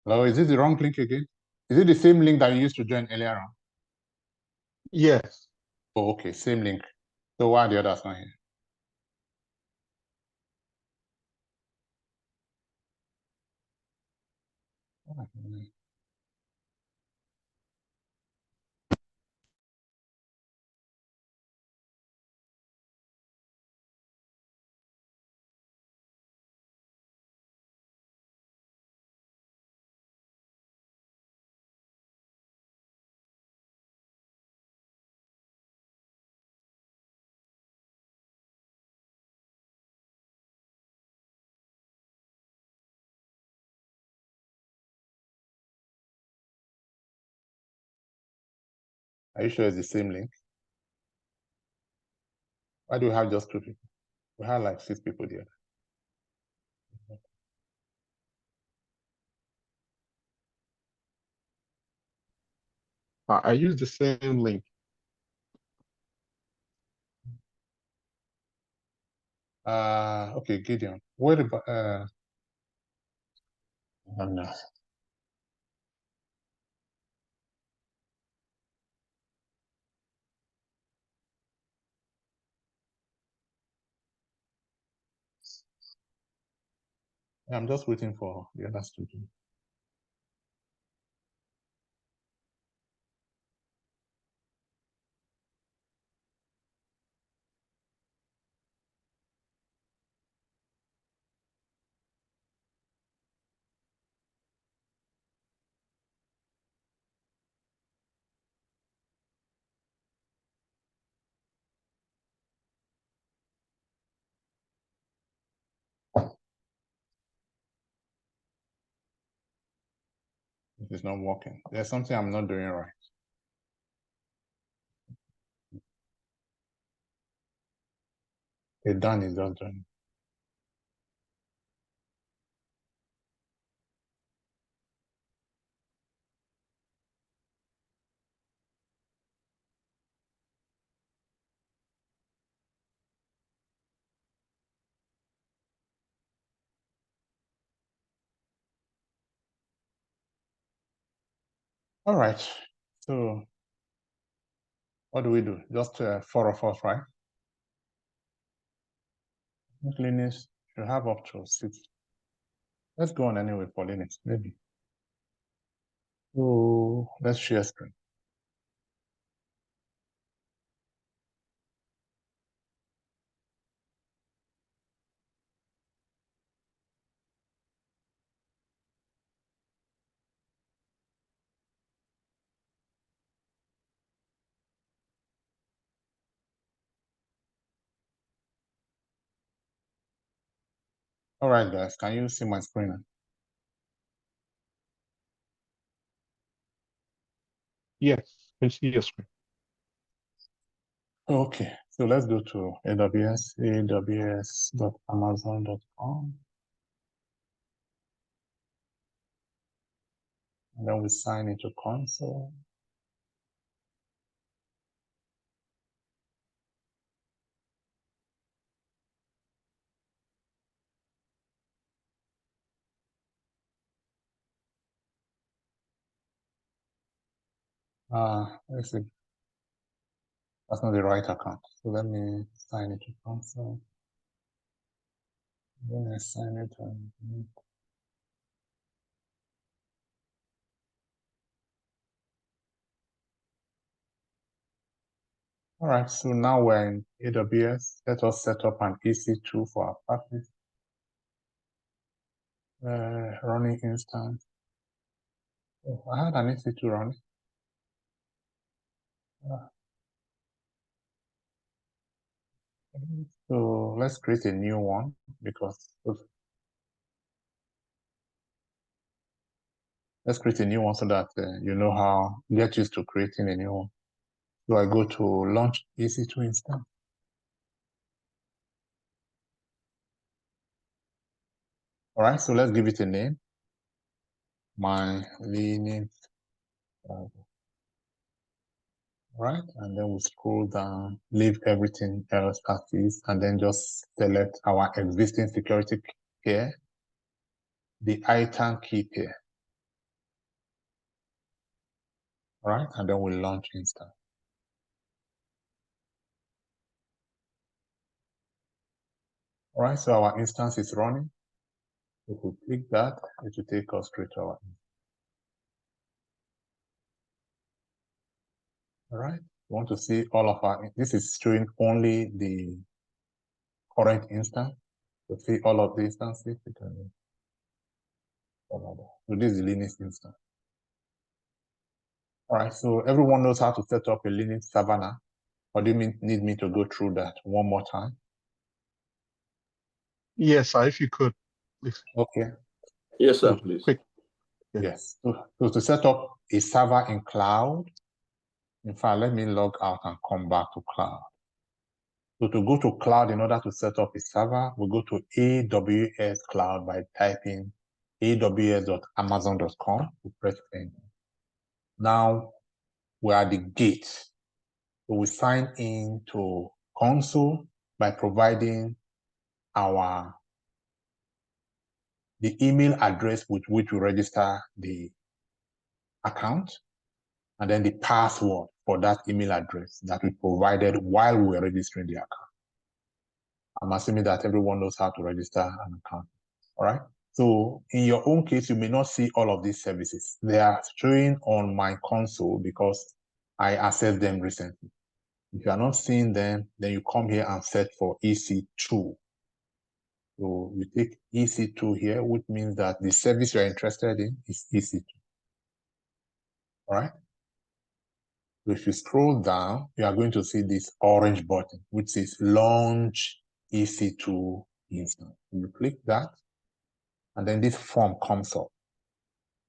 Hello, is it the wrong link again? Is it the same link that you used to join earlier on? Yes. Oh, okay, same link. So why are the others not here? Are you sure it's the same link? Why do we have just 2 people? We had like 6 people there. I use the same link. Okay, Gideon. What about no. I'm just waiting for the others to do. It's not working. There's something I'm not doing right. Okay, Dan is just doing. All right. So what do we do? Just 4 of us, right? Linux should have up to 6. Let's go on anyway for Linux, maybe. So let's share screen. All right, guys, can you see my screen? Yes, I see your screen. Okay, so let's go to AWS, aws.amazon.com. And then we sign into console. Let's see. That's not the right account. So let me sign into console. Then I sign it on. All right, so now we're in AWS. Let us set up an EC2 for our practice. Running instance. Oh, I had an EC2 running. So let's create a new one because let's create a new one so that you know how get used to creating a new one. So I go to launch EC2 instance. All right, so let's give it a name. My Linux. Right, and then we scroll down, leave everything else as is, and then just select our existing security pair, the ITern key pair. All right, and then we launch instance. All right, so our instance is running. If we click that, it will take us straight to our instance. All right, we want to see all of our, this is showing only the current instance. To see all of the instances, you can, so this is the Linux instance. All right, so everyone knows how to set up a Linux server now. Or do you need me to go through that one more time? Yes, sir, if you could, please. Okay. Yes, sir, please. Quick. Yeah. Yes. So to set up a server in cloud, in fact, let me log out and come back to cloud. So to go to cloud, in order to set up a server, we go to AWS Cloud by typing aws.amazon.com. We press enter. Now we are at the gate. So we sign in to console by providing the email address with which we register the account, and then the password for that email address that we provided while we were registering the account. I'm assuming that everyone knows how to register an account. All right. So in your own case, you may not see all of these services. They are showing on my console because I accessed them recently. If you are not seeing them, then you come here and search for EC2. So you take EC2 here, which means that the service you're interested in is EC2. All right. So if you scroll down, you are going to see this orange button, which says Launch EC2 Instance. You click that, and then this form comes up.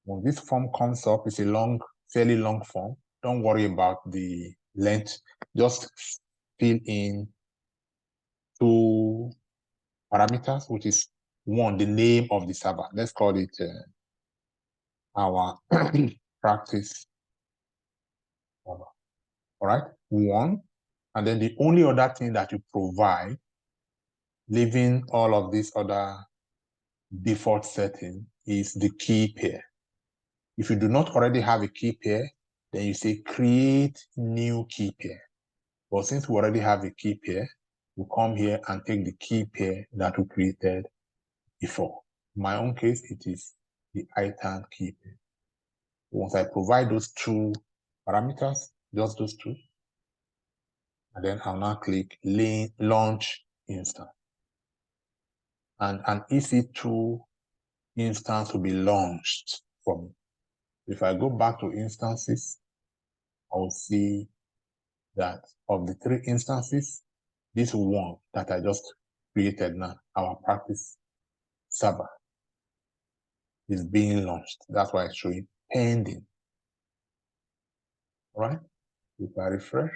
When this form comes up, it's a fairly long form. Don't worry about the length. Just fill in 2 parameters, which is one, the name of the server. Let's call it our practice server. All right, 1. And then the only other thing that you provide, leaving all of these other default setting, is the key pair. If you do not already have a key pair, then you say create new key pair. But since we already have a key pair, we come here and take the key pair that we created before. In my own case, it is the ITern key pair. Once I provide those 2 parameters, just those 2, and then I'll now click Launch Instance. And an EC2 instance will be launched for me. If I go back to instances, I will see that of the 3 instances, this one that I just created now, our practice server, is being launched. That's why it's showing pending. All right? If I refresh,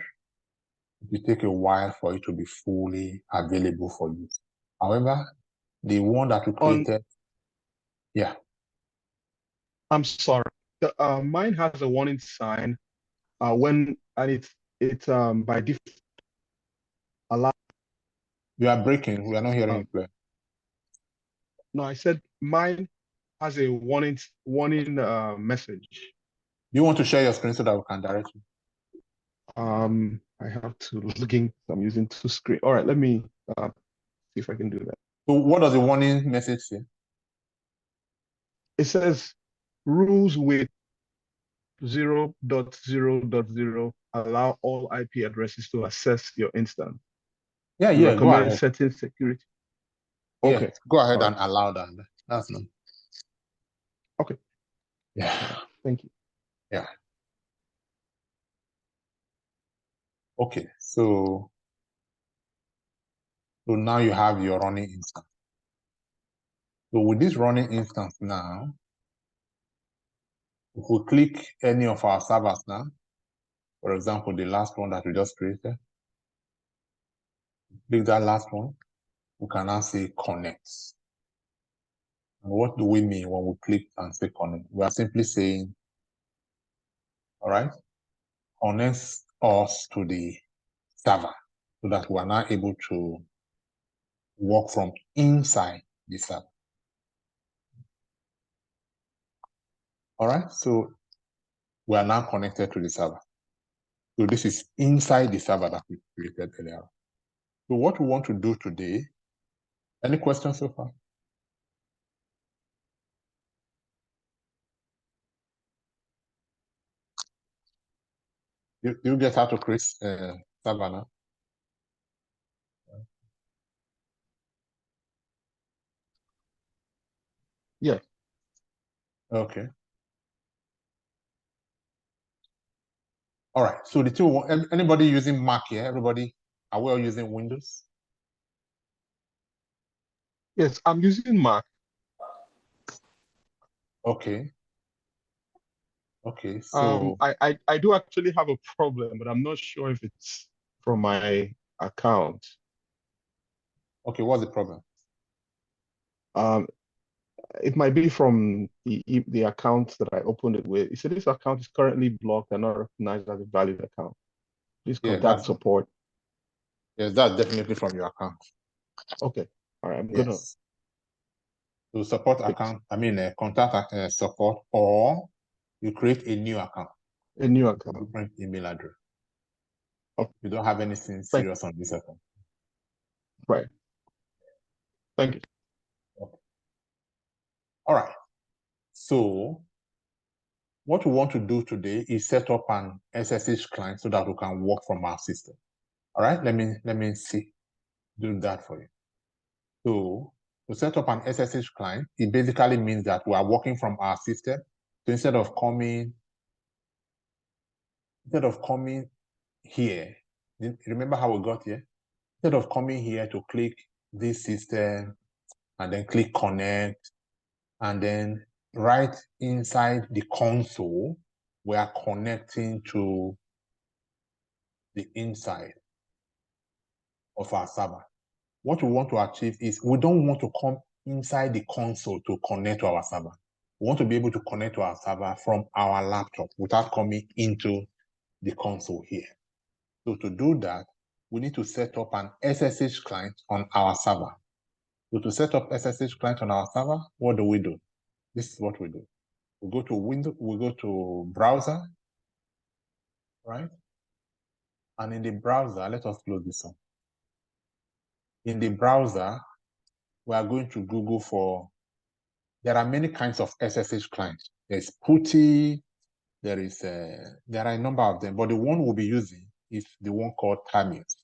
it will take a while for it to be fully available for use. However, the one that we created, yeah. I'm sorry. Mine has a warning sign and it's by default allow. You are breaking. We are not hearing you clear. No, I said mine has a warning message. Do you want to share your screen so that we can direct you? I have to log in. I'm using 2 screens. All right, let me see if I can do that. So what does the warning message say? It says rules with 0.0.0 allow all IP addresses to access your instance. Yeah, You go recommend ahead. setting security. Yeah, Okay. go ahead All and allow that. That's no. Okay. Yeah. Thank you. Yeah. Okay, so now you have your running instance. So with this running instance now, if we click any of our servers now, for example, the last one that we just created, click that last one, we can now say connect. And what do we mean when we click and say connect? We are simply saying, all right, connects us to the server so that we are now able to work from inside the server. All right, so we are now connected to the server. So this is inside the server that we created earlier. So what we want to do today, any questions so far? You get how to create server now? Yeah. Okay. All right. So the two, anybody using Mac here? Everybody, are we all using Windows? Yes, I'm using Mac. Okay. Okay. So I do actually have a problem, but I'm not sure if it's from my account. okay, what's the problem? It might be from the account that I opened it with. You see, this account is currently blocked and not recognized as a valid account. Please contact support. Yes, that's definitely from your account. Okay. All right. I'm Yes. gonna. So support account, I mean contact support, or you create a new account. A new account. Different email address. Okay. You don't have anything serious on this account. Right. Thank you. Okay. All right. So what we want to do today is set up an SSH client so that we can work from our system. All right. Let me do that for you. So to set up an SSH client, it basically means that we are working from our system. So instead of coming here, remember how we got here? Instead of coming here to click this system and then click connect, and then right inside the console, we are connecting to the inside of our server. What we want to achieve is we don't want to come inside the console to connect to our server. We want to be able to connect to our server from our laptop without coming into the console here. So to do that, we need to set up an SSH client on our server. So to set up SSH client on our server, what do? This is what we do. We go to Windows, we go to browser, right? And in the browser, let us close this one. In the browser, we are going to Google for, there are many kinds of SSH clients. There's PuTTY, there are a number of them, but the one we'll be using is the one called Terminus.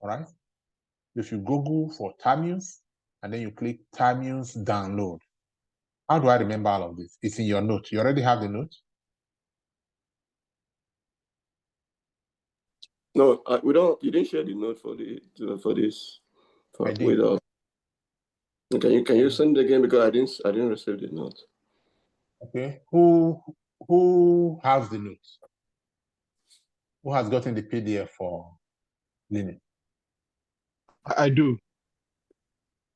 All right? If you Google for Terminus, and then you click Terminus download. How do I remember all of this? It's in your note. You already have the note? No, we don't. You didn't share the note for this. I did. Can you send it again, because I didn't receive the note. Okay. Who has the note? Who has gotten the PDF for Linux? I do.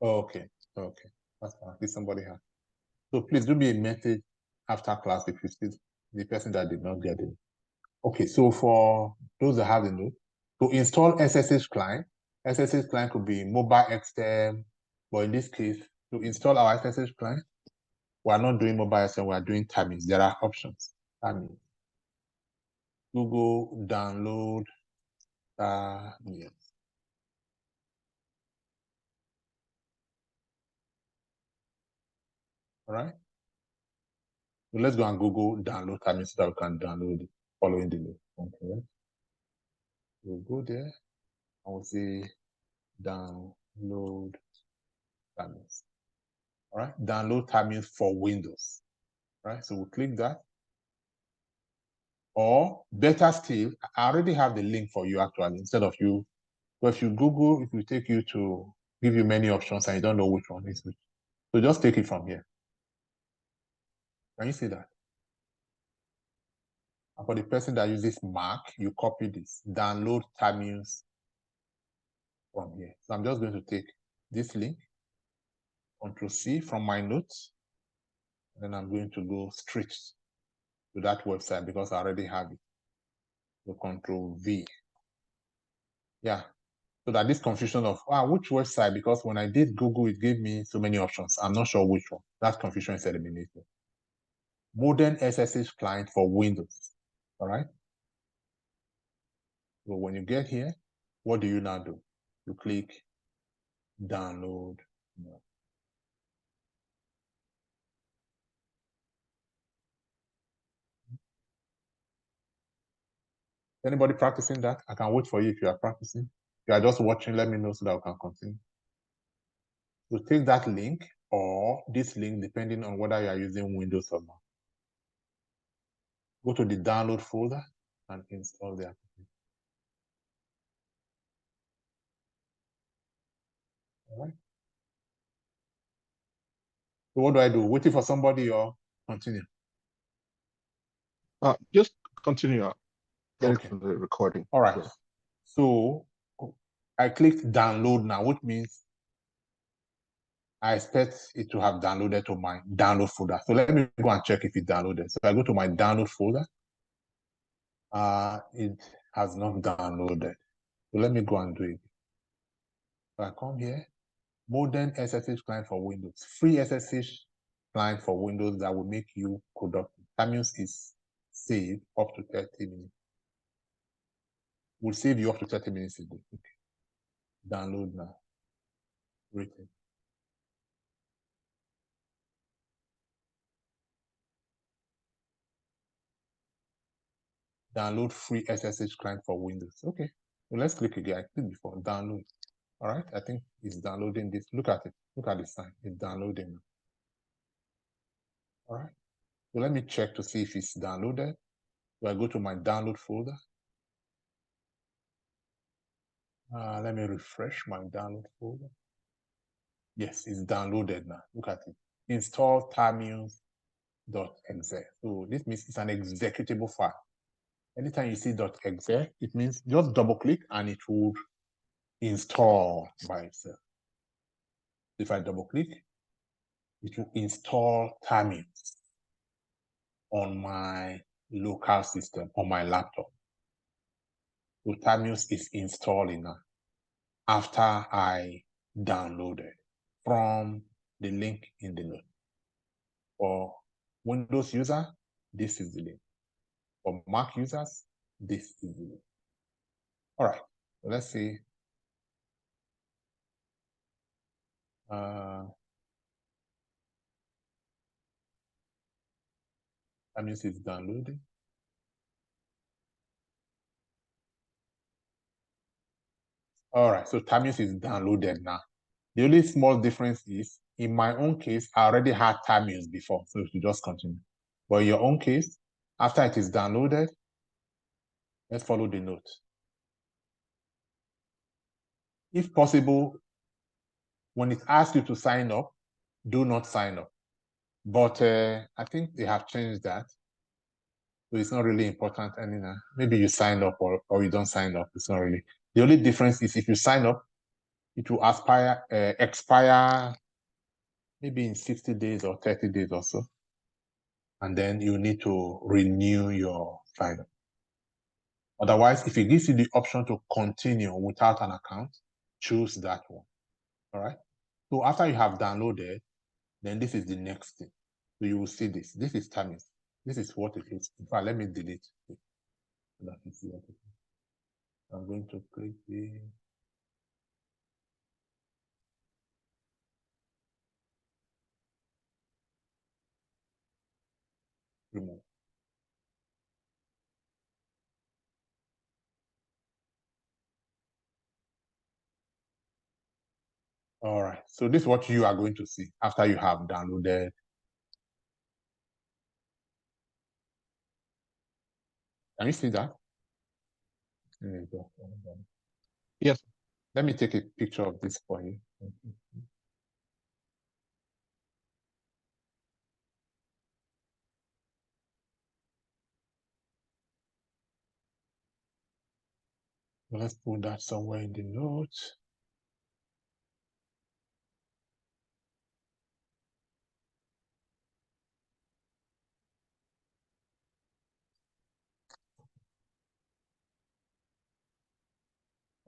Oh, okay. Okay. That's fine. At least somebody has. So please do me a message after class if you see the person that did not get it. Okay. So for those that have the note, to install SSH client could be mobile XTEM, but in this case, to install our SSH client, we are not doing mobile XTEM, we are doing Terminus. There are options. Terminus. Google download Terminus. All right. So let's go and Google download Terminus so that we can download it following the link. Okay. We'll go there and we'll say download Terminus. All right. Download Terminus for Windows. All right. So we'll click that. Or better still, I already have the link for you actually, instead of you. But if you Google, it will take you to give you many options and you don't know which one is which. So just take it from here. Can you see that? And for the person that uses Mac, you copy this, download Terminus from here. So I'm just going to take this link, Ctrl+C from my notes, and then I'm going to go straight to that website because I already have it. So Ctrl+V. Yeah. So that this confusion of, which website? Because when I did Google, it gave me so many options. I'm not sure which one. That confusion is eliminated. modern SSH client for Windows. All right. So when you get here, what do you now do? You click download. Anybody practicing that? I can wait for you if you are practicing. If you are just watching, let me know so that we can continue. So take that link or this link, depending on whether you are using Windows or not. Go to the download folder and install the application. All right. So what do I do? Waiting for somebody or continue? Just continue. Get Okay. it to the recording. All right. Yeah. So I clicked download now, which means I expect it to have downloaded to my download folder. So let me go and check if it downloaded. So I go to my download folder. It has not downloaded. So let me go and do it. So I come here, modern SSH client for Windows, free SSH client for Windows that will make you productive. That means it's saved up to 30 minutes. Will save you up to 30 minutes a day. Okay. Download now. Written. Download free SSH client for Windows. Okay. So let's click again. I clicked before. Download. All right. I think it's downloading this. Look at it. Look at the sign. It's downloading. All right. So let me check to see if it's downloaded. So I go to my download folder. Let me refresh my download folder. Yes, it's downloaded now. Look at it. Install terminus.exe. So this means it's an executable file. Anytime you see .exe, it means just double click and it would install by itself. If I double click, it will install terminus on my local system, on my laptop. So terminus is installing now after I downloaded from the link in the note. For Windows user, this is the link. For Mac users, this is the link. All right, so let's see. That means it's downloading. All right, so Terminus is downloaded now. The only small difference is, in my own case, I already had Terminus before, so you just continue. But in your own case, after it is downloaded, let's follow the note. If possible, when it asks you to sign up, do not sign up. But I think they have changed that. So it's not really important anymore. Maybe you sign up or you don't sign up. It's not really. The only difference is if you sign up, it will expire maybe in 60 days or 30 days or so. And then you need to renew your sign up. Otherwise, if it gives you the option to continue without an account, choose that one. All right. So after you have downloaded, then this is the next thing. So you will see this. This is Terminus. This is what it is. In fact, let me delete it. So that you see what it is. I'm going to click the remove. All right. So this is what you are going to see after you have downloaded. Can you see that? There you go. Yes. Let me take a picture of this for you. Let's put that somewhere in the notes.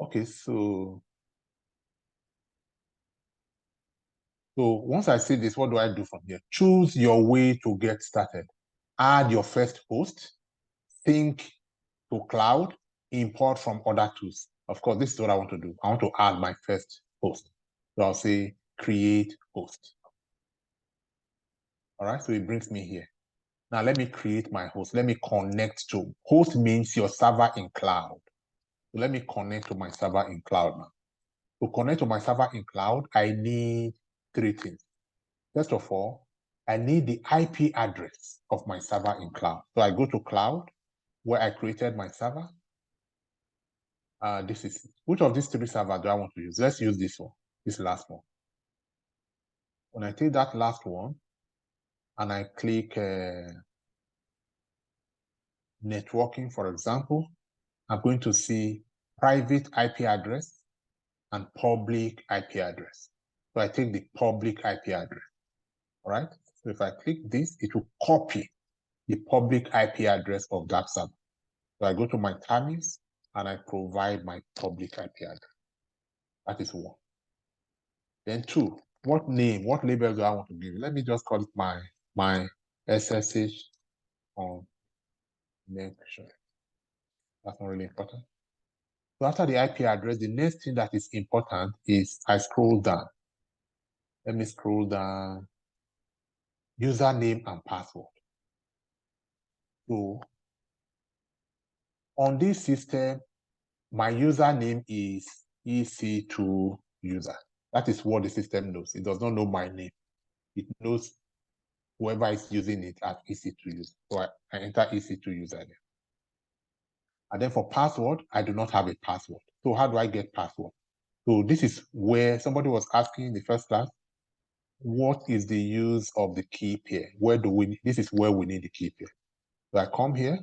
Okay, so once I see this, what do I do from here? Choose your way to get started. add your first host, sync to cloud, import from other tools. Of course, this is what I want to do. I want to add my first host. So I'll say create host. All right, so it brings me here. Now let me create my host. Let me connect to. Host means your server in cloud. So let me connect to my server in cloud now. To connect to my server in cloud, I need three things. First of all, I need the IP address of my server in cloud. So I go to cloud, where I created my server. This is, which of these three servers do I want to use? Let's use this one, this last one. When I take that last one, and I click networking, for example, I'm going to see private IP address and public IP address. So I take the public IP address, all right? So if I click this, it will copy the public IP address of that server. So I go to my terminals and I provide my public IP address. That is one. Then two, what name, what label do I want to give? Let me just call it my SSH on connection. That's not really important. So after the IP address, the next thing that is important is I scroll down. Let me scroll down. Username and password. So on this system, my username is EC2 user. That is what the system knows. It does not know my name. It knows whoever is using it as EC2 user. So I enter EC2 user there. And then for password, I do not have a password. So how do I get password? So this is where somebody was asking in the first class, what is the use of the key pair? Where do we, this is where we need the key pair. So I come here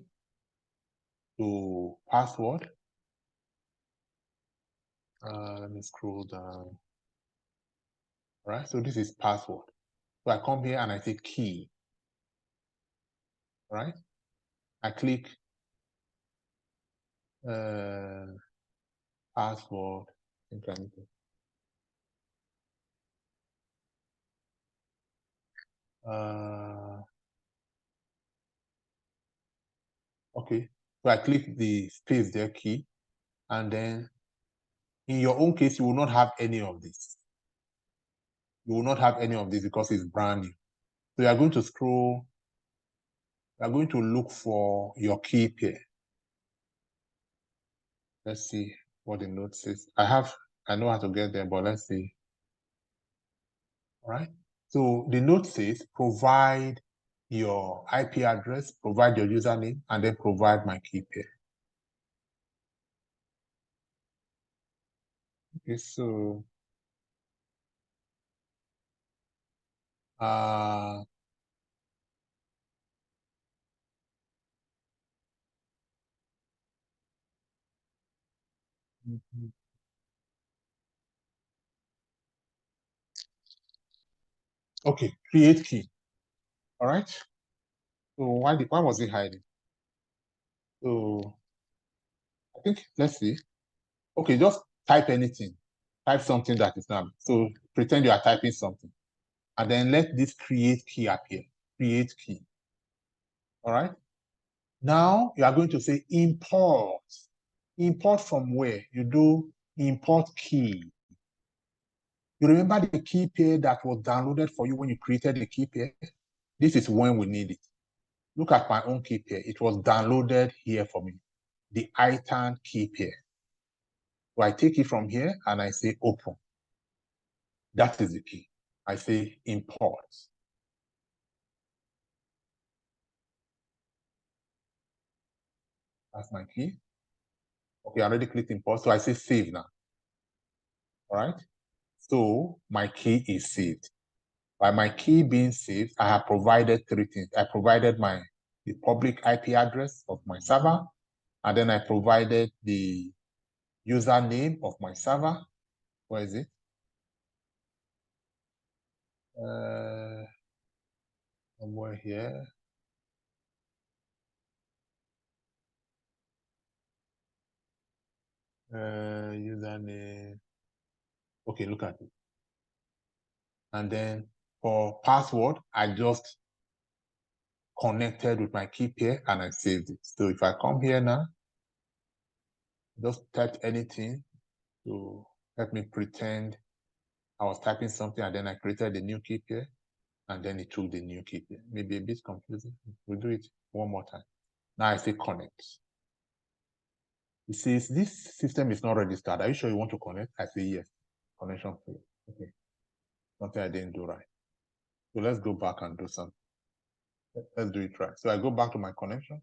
to password. Let me scroll down. All right, so this is password. So I come here and I say key. All right, I click password. I think I need to, okay, so I click the space there, key, and then in your own case, you will not have any of this. You will not have any of this because it's brand new. So you are going to scroll, you are going to look for your key pair. Let's see what the note says. I know how to get there, but let's see. All right. So the note says provide your IP address, provide your username, and then provide my key pair. Okay, so okay, create key. All right. So why was it hiding? So I think let's see. Okay, just type anything. Type something that is not. So pretend you are typing something. And then let this create key appear. Create key. All right. Now you are going to say import. Import from where? You do import key. You remember the key pair that was downloaded for you when you created the key pair? This is when we need it. Look at my own key pair. It was downloaded here for me. The ITern key pair. So I take it from here and I say open. That is the key. I say import. That's my key. Okay, I already clicked import. So I say save now. All right. So my key is saved. By my key being saved, I have provided three things. I provided the public IP address of my server, and then I provided the username of my server. Where is it? Somewhere here. Username. Okay, look at it. And then for password, I just connected with my key pair and I saved it. So if I come here now, just type anything to let me pretend I was typing something and then I created a new key pair and then it took the new key pair. Maybe a bit confusing. We'll do it one more time. Now I say connect. It says this system is not registered. Are you sure you want to connect? I say yes. Connection failed. Okay. Something I didn't do right. So let's go back and do something. Let's do it right. So I go back to my connection.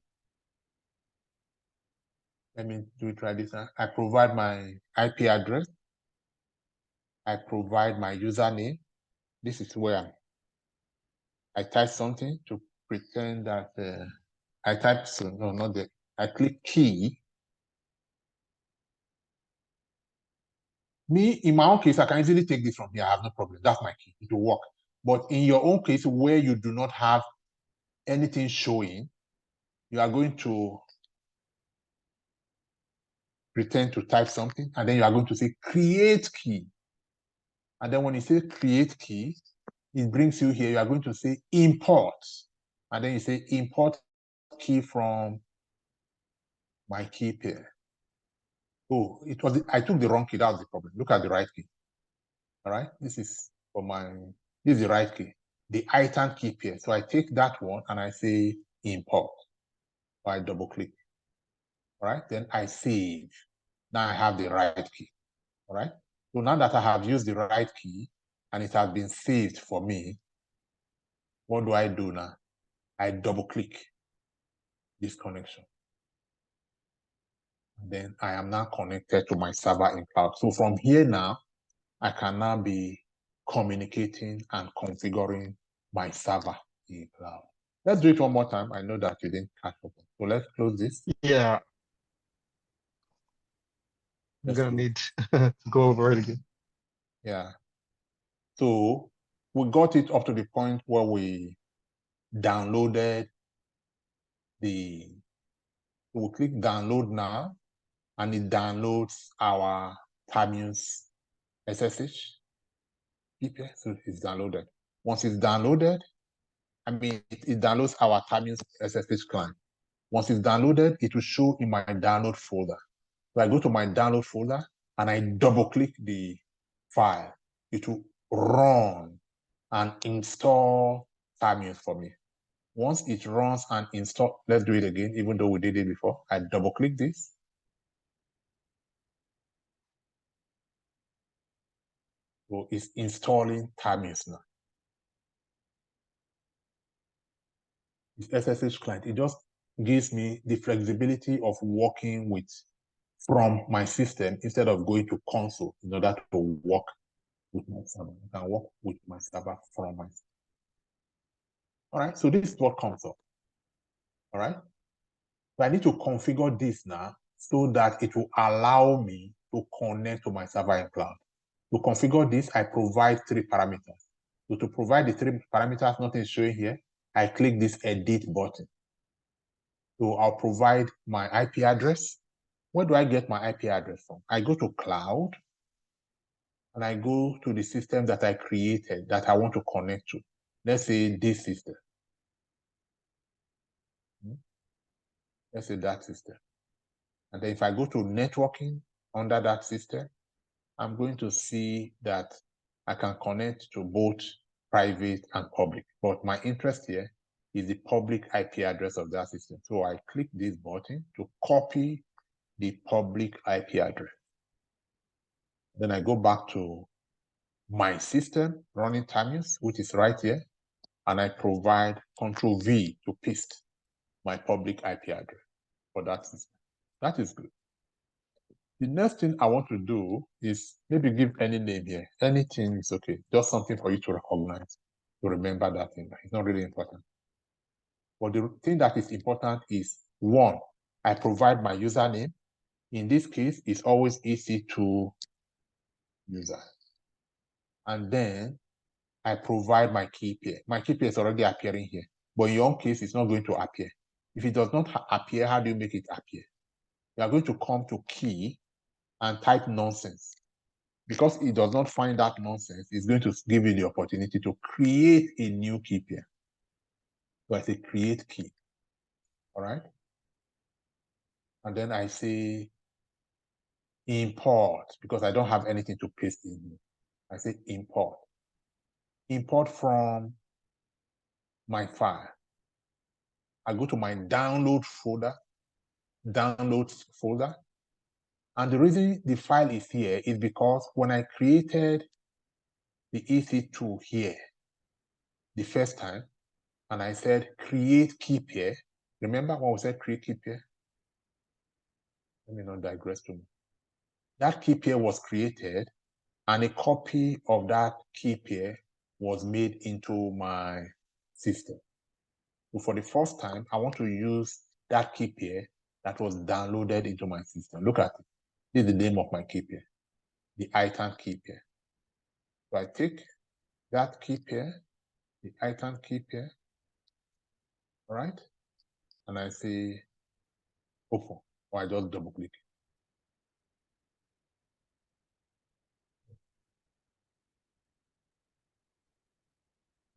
Let me do it right this time. I provide my IP address. I provide my username. This is where I type something to pretend that I type, so no, not that. I click key. Me, in my own case, I can easily take this from here. I have no problem. That's my key. It will work. But in your own case, where you do not have anything showing, you are going to pretend to type something, and then you are going to say create key. And then when you say create key, it brings you here. You are going to say import. And then you say import key from my key pair. Oh, I took the wrong key. That was the problem. Look at the right key. All right. This is the right key, the ITern key pair. So I take that one and I say import. So I double click. All right. Then I save. Now I have the right key. All right. So now that I have used the right key and it has been saved for me, what do I do now? I double click this connection. And then I am now connected to my server in cloud. So from here now, I can now be communicating and configuring my server in cloud. Let's do it one more time. I know that you didn't catch up. So let's close this. Yeah. I'm gonna need to go over it again. Yeah. So we got it up to the point where we downloaded we'll click download now, and it downloads our Terminus SSH. So it's downloaded. Once it's downloaded, it downloads our Terminus SSH client. Once it's downloaded, it will show in my download folder. So I go to my download folder and I double click the file. It will run and install Terminus for me. Once it runs and install, let's do it again, even though we did it before. I double click this. So it's installing Terminus now. It's SSH client. It just gives me the flexibility of working from my system instead of going to console in order to work with my server. I can work with my server from my system. All right, so this is what comes up. All right, so I need to configure this now so that it will allow me to connect to my server in cloud. To configure this, I provide 3 parameters. So to provide the 3 parameters, nothing is showing here. I click this edit button. So I'll provide my IP address. Where do I get my IP address from? I go to cloud and I go to the system that I created that I want to connect to. Let's say this system. Let's say that system. And then if I go to networking under that system, I'm going to see that I can connect to both private and public. But my interest here is the public IP address of that system. So I click this button to copy the public IP address. Then I go back to my system running Terminus, which is right here, and I provide Control V to paste my public IP address for that system. That is good. The next thing I want to do is maybe give any name here. Anything is okay. Just something for you to recognize, to remember that thing. It's not really important. But the thing that is important is, 1, I provide my username. In this case, it's always EC2 user. And then I provide my key pair. My key pair is already appearing here. But in your own case, it's not going to appear. If it does not appear, how do you make it appear? You are going to come to key and type nonsense. Because it does not find that nonsense, it's going to give you the opportunity to create a new key pair. So I say create key. All right. And then I say import, because I don't have anything to paste in here. I say import. Import from my file. I go to my downloads folder, and the reason the file is here is because when I created the EC2 here the first time, and I said create key pair, remember when we said create key pair? Let me not digress too much. That key pair was created, and a copy of that key pair was made into my system. So for the first time, I want to use that key pair that was downloaded into my system. Look at it. This is the name of my key pair, the ITern key pair. So I take that key pair, the ITern key pair, all right? And I say open, or I just double click.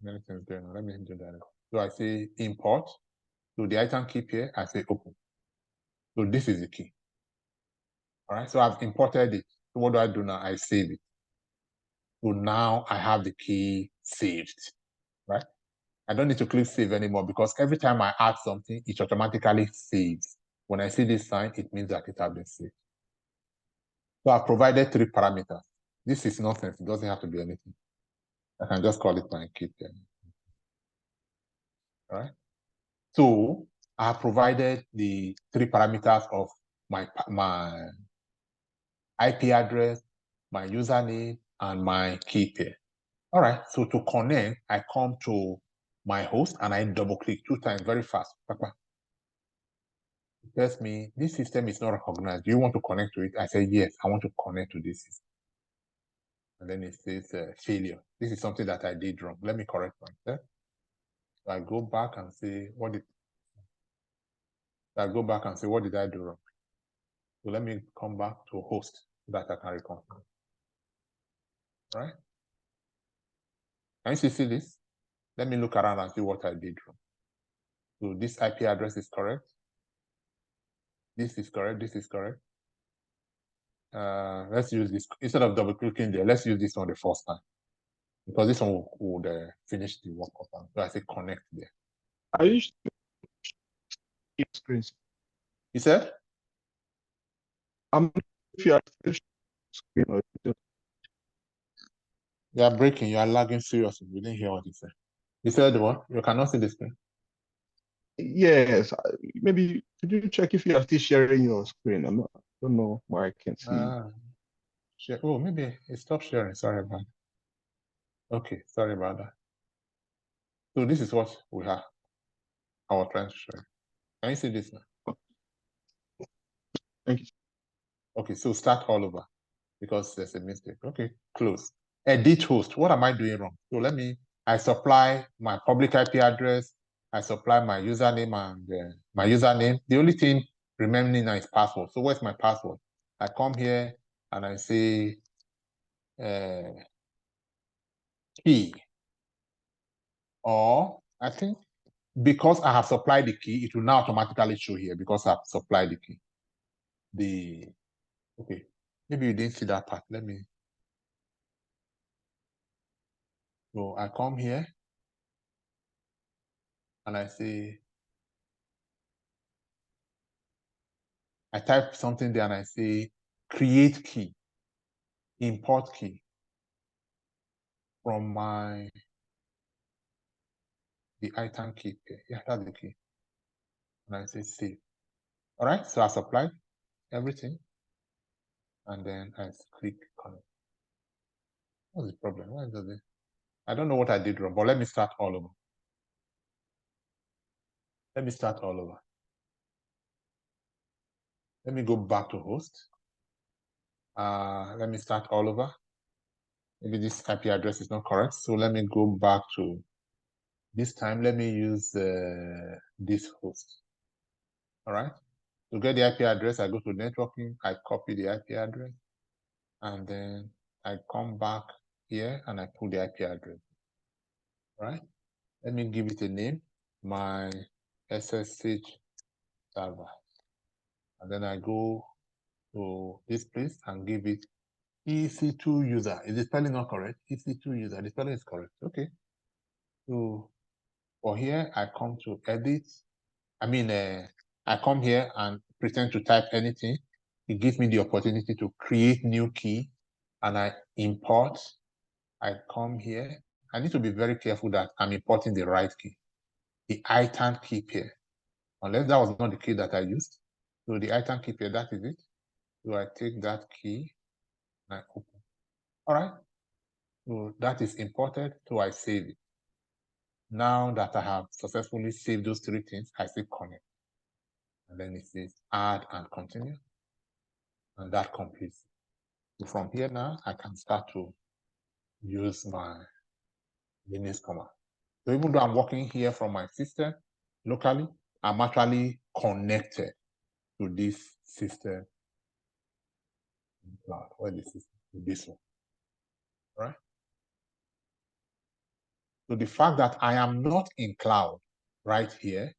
Many things going on. Let me do that. So I say import. So the ITern key pair, I say open. So this is the key. All right. So I've imported it. So what do I do now? I save it. So now I have the key saved. Right. I don't need to click save anymore, because every time I add something, it automatically saves. When I see this sign, it means that it has been saved. So I've provided 3 parameters. This is nonsense. It doesn't have to be anything. I can just call it my key pair. All right. So I have provided the 3 parameters of my IP address, my username, and my key pair. All right, so to connect, I come to my host and I double click 2 times very fast. It tells me this system is not recognized. Do you want to connect to it? I say, yes, I want to connect to this system. And then it says failure. This is something that I did wrong. Let me correct myself. So I go back and say, what did I do wrong? So let me come back to host so that I can reconfirm. All right. Can you see this? Let me look around and see what I did wrong. So this IP address is correct. This is correct. This is correct. Let's use this. Instead of double clicking there, let's use this one the first time, because this one would finish the work of them. So I say connect there. I used to keep screens. You said? If you are screen or You are breaking. You are lagging seriously. We didn't hear what you said. You said what? You cannot see the screen. yes, maybe could you check if you are still sharing your screen? I don't know why I can't see. Share. Oh, maybe it stopped sharing. Sorry about that. Okay, sorry about that. So this is what we have. I was trying to show you. Can you see this now? Thank you. Okay, so start all over, because there's a mistake. Okay, close. Edit host. What am I doing wrong? So I supply my public IP address. I supply my username and my username. The only thing remaining now is password. So where's my password? I come here and I say key. Or I think because I have supplied the key, it will now automatically show here because I've supplied the key. Okay, maybe you didn't see that part. So I come here and I say, I type something there and I say create key, import key from the ITern key. Yeah, that's the key. And I say save. All right, so I supplied everything and then I click connect. What's the problem? Why does it? I don't know what I did wrong, but let me start all over. Let me go back to host. Let me start all over. Maybe this IP address is not correct. So let me go back to this time. Let me use this host. All right. To get the IP address, I go to networking. I copy the IP address. And then I come back here and I put the IP address. All right. Let me give it a name. my SSH server. And then I go to this place and give it EC2 user. Is the spelling not correct? EC2 user. The spelling is correct. Okay. So for here, I come to edit. I come here and pretend to type anything. It gives me the opportunity to create new key, and I import. I come here. I need to be very careful that I'm importing the right key, the ITern key pair, unless that was not the key that I used. So the ITern key pair, that is it. So I take that key and I open. All right. So that is imported. So I save it. Now that I have successfully saved those three things, I say connect. And then it says add and continue. And that completes. So from here now, I can start to use my Linux command. So even though I'm working here from my system locally, I'm actually connected to this system in cloud. Where this is this one. Right? So the fact that I am not in cloud right here,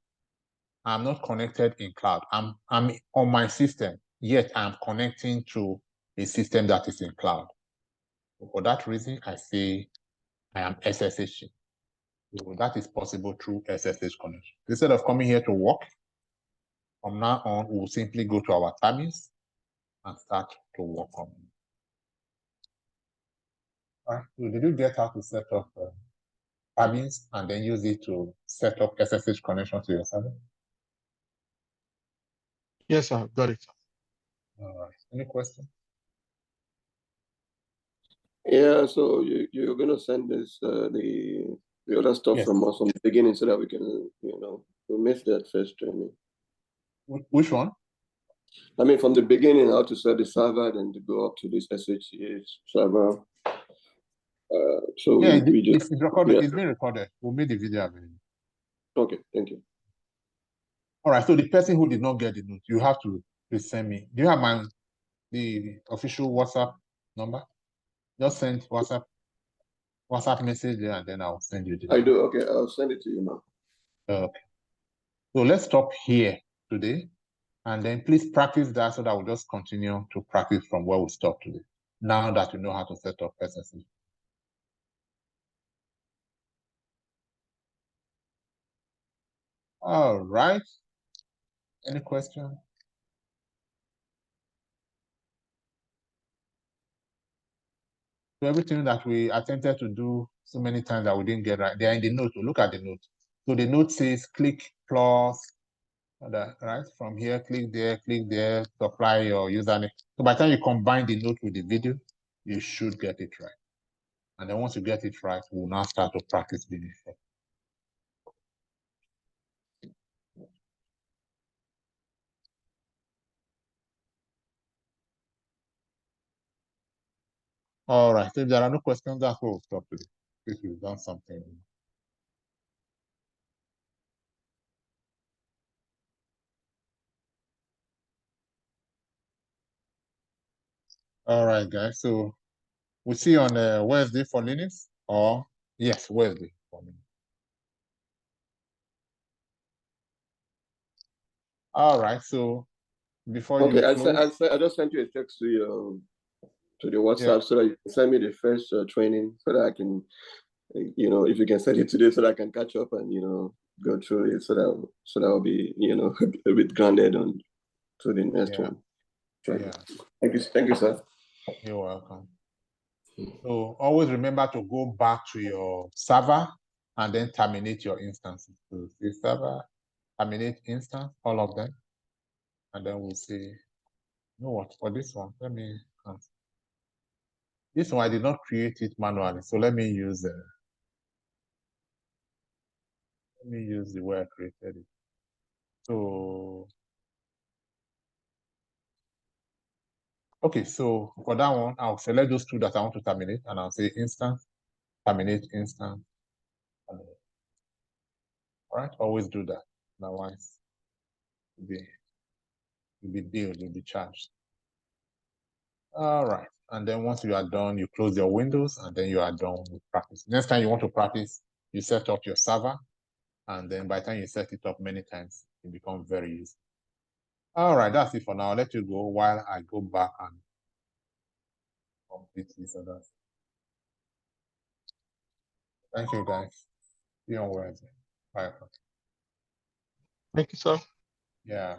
I'm not connected in cloud. I'm on my system, yet I'm connecting to a system that is in cloud. So for that reason, I say I am SSH. So that is possible through SSH connection. Instead of coming here to work, from now on, we'll simply go to our tabs and start to work on it. All right. So did you get how to set up tabs and then use it to set up SSH connection to your server? Yes, sir. Got it. All right. Any questions? Yeah, so you're gonna send this the other stuff Yes. from us from the beginning so that we can, we missed that first training. Which one? I mean, from the beginning, how to set the server, then to go up to this SSH server. So Yeah, we just, it's recorded. yeah. It's been recorded. We'll make the video available. Okay, thank you. All right. So the person who did not get the note, you have to please send me. Do you have the official WhatsApp number? Just send WhatsApp message there, and then I'll send you the. I do. Okay, I'll send it to you now. Okay. So let's stop here today, and then please practice that so that we'll just continue to practice from where we stopped today. Now that you know how to set up SSH. All right. Any question? So everything that we attempted to do so many times that we didn't get right, they are in the note. Look at the note. So the note says click plus, right? From here, click there, to apply your username. So by the time you combine the note with the video, you should get it right. And then once you get it right, we'll now start to practice the effect. All right, so if there are no questions, that's where we'll stop today. If you've done something. All right, guys. So we'll see you on Wednesday for Linux, or yes, Wednesday for Linux. All right. So before you close, I just sent you a text to the WhatsApp so that you can send me the first training so that I can, if you can send it today so that I can catch up and go through it so that I'll be a bit grounded on to the next one. Yeah. Thank you, sir. You're welcome. So always remember to go back to your server and then terminate your instances. So the server, terminate instance, all of them. And then we'll say, you know what, for this one, let me cancel. This one, I did not create it manually. So let me use the way I created it. So, okay, so for that one, I'll select those two that I want to terminate and I'll say instance, terminate instance. Terminate. All right, always do that. Otherwise, you'll be billed, you'll be charged. All right, and then once you are done, you close your windows and then you are done with practice. Next time you want to practice, you set up your server And then by the time you set it up many times, it becomes very easy. All right, that's it for now. I'll let you go while I go back and complete this other. Thank you, guys. See you on Wednesday. Bye. Thank you, sir. Yeah.